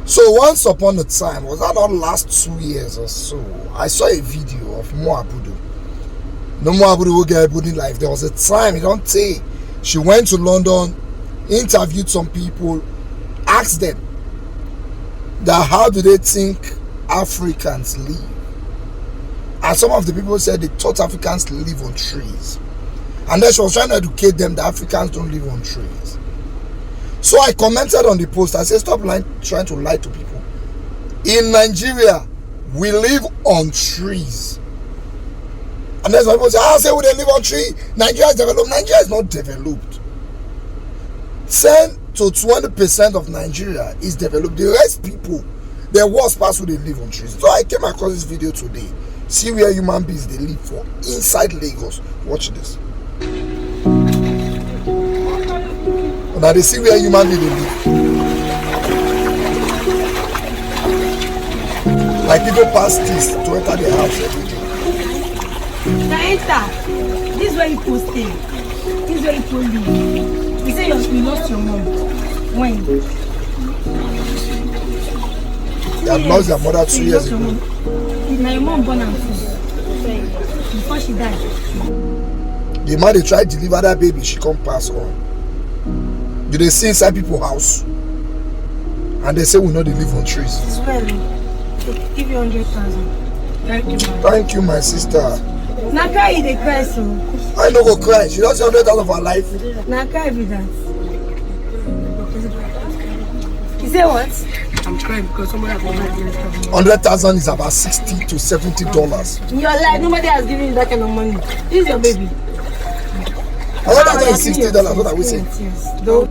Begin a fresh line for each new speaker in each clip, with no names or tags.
So once upon a time, was that not last 2 years or so, I saw a video of Moabudu. No Moabudu will get in life. There was a time, you don't say, she went to London, interviewed some people, asked them that how do they think Africans live? And some of the people said they thought Africans live on trees. And then she was trying to educate them that Africans don't live on trees. So I commented on the post. I said, stop trying to lie to people. In Nigeria, we live on trees. And then some people say, I say we don't live on trees. Nigeria is developed. Nigeria is not developed. 10 to 20% of Nigeria is developed. The rest people, the worst parts who they live on trees. So I came across this video today. See where human beings they live for inside Lagos. Watch this. Now they see where human beings they live. Like people pass this to enter their house every day.
Now enter. This is where you posted. This is where you told me. You say you lost your mom. When?
They have lost their mother 2 years ago.
Now your mom born and full. Before she died.
The man they try to deliver that baby, she can't pass on. Do they see inside people's house? And they say we know they live on trees.
It's well. Give you 100,000. Thank you, man.
Thank you, my sister.
Now cry you dey cry so.
I no go cry. She don't say 100,000 of her life.
Now cry with that. You say what?
I'm crying because somebody has
100,000 is about $60 to $70.
In your life, nobody has given you that kind of money. This is your baby.
100,000 is $60. What are we saying?
Yes. Don't.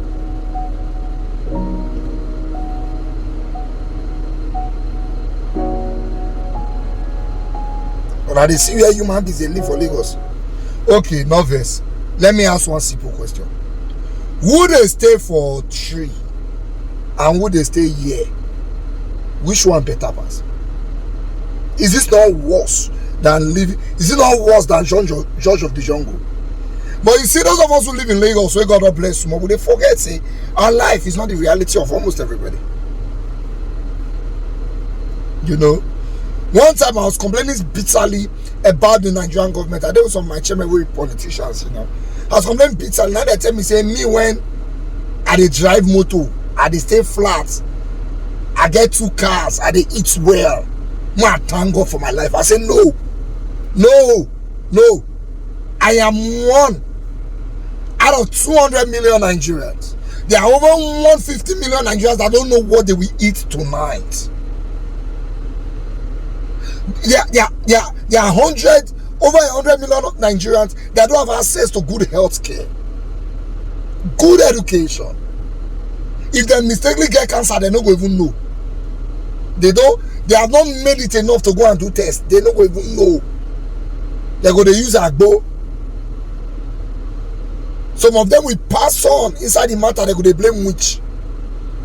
Now they see where human beings they live for Lagos. Okay, novice. Let me ask one simple question. Would they stay for tree and would they stay here? Which one better pass? Is this not worse than living? Is it not worse than George of the Jungle? But you see, those of us who live in Lagos, where God bless you, they forget, say, our life is not the reality of almost everybody. You know? One time I was complaining bitterly about the Nigerian government. I dealt with some of my chairman with politicians, you know. I was complaining bitterly. Now they tell me, say, me when I dey drive motor, I dey stay flat, I get 2 cars, I dey eat well. I thank God for my life. I say, no. I am one out of 200 million Nigerians. There are over 150 million Nigerians that don't know what they will eat tonight. There are over 100 million Nigerians that don't have access to good health care, good education. If they mistakenly get cancer, they don't even know. They have not made it enough to go and do tests. They don't even know. They're going to use agbo. Some of them will pass on inside the matter. They're going to blame witch.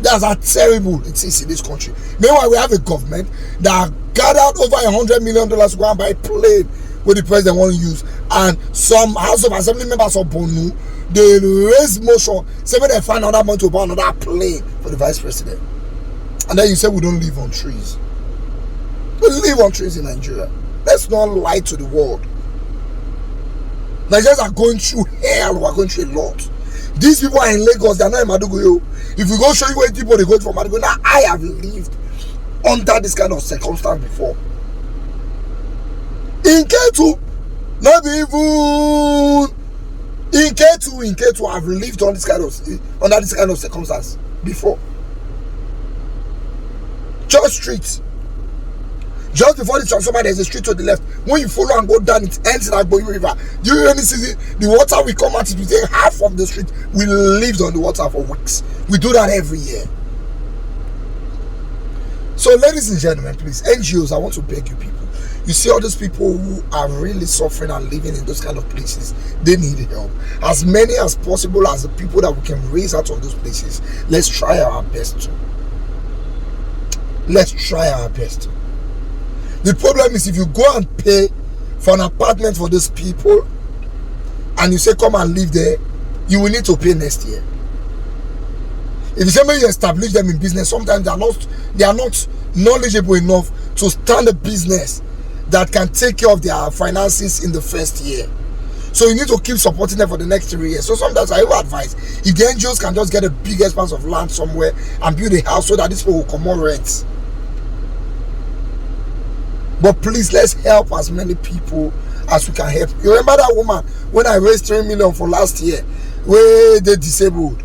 That's how terrible it is in this country. Meanwhile, we have a government that gathered over $100 million to go and buy a plane where the president won't use. And some House of Assembly members of Bonu, they raise motion, say when they find another money to buy another plane for the vice president. And then you say we don't live on trees. We live on trees in Nigeria. Let's not lie to the world. Nigerians are going through hell. We're going through a lot. These people are in Lagos, they are not in Maiduguri. If we go show you where people they go from Maiduguri, now I have lived under this kind of circumstance before. In K2, not even in K2, I've lived on under this kind of circumstance before. Church Street. Just before the transformer, there's a street to the left. When you follow and go down, it ends in Agboyu River. During rainy season, the water will come out. It will take half of the street. We lived on the water for weeks. We do that every year. So, ladies and gentlemen, please, NGOs, I want to beg you people. You see all those people who are really suffering and living in those kind of places, they need help. As many as possible as the people that we can raise out of those places, let's try our best to. Let's try our best to. The problem is if you go and pay for an apartment for those people and you say come and live there, you will need to pay next year. If you say maybe you establish them in business, sometimes they are not knowledgeable enough to start a business that can take care of their finances in the first year. So you need to keep supporting them for the next 3 years. So sometimes I will advise, if the NGOs can just get a big expanse of land somewhere and build a house so that these people will come on rent. But please, let's help as many people as we can help. You remember that woman when I raised 3 million for last year, where they disabled?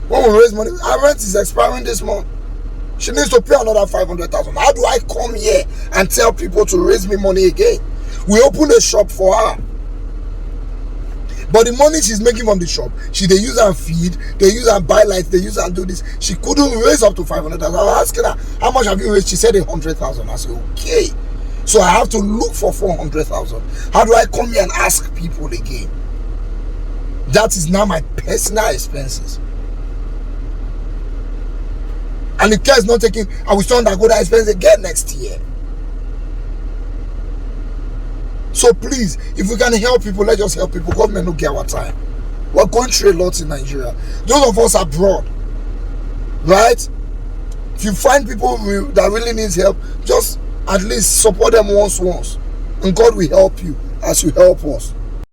When we raise money, our rent is expiring this month. She needs to pay another 500,000. How do I come here and tell people to raise me money again? We open a shop for her, but the money she's making from the shop, they use and feed, they use and buy lights, they use and do this. She couldn't raise up to 500,000. I was asking her, how much have you raised? She said 100,000. I said, okay. So I have to look for 400,000. How do I come here and ask people again? That is now my personal expenses. And the care is not taking, I will still undergo that expense again next year. So please, if we can help people, let's just help people. Government don't get our time. We're going through a lot in Nigeria. Those of us abroad, right? If you find people that really needs help, just at least support them once. And God will help you as you help us.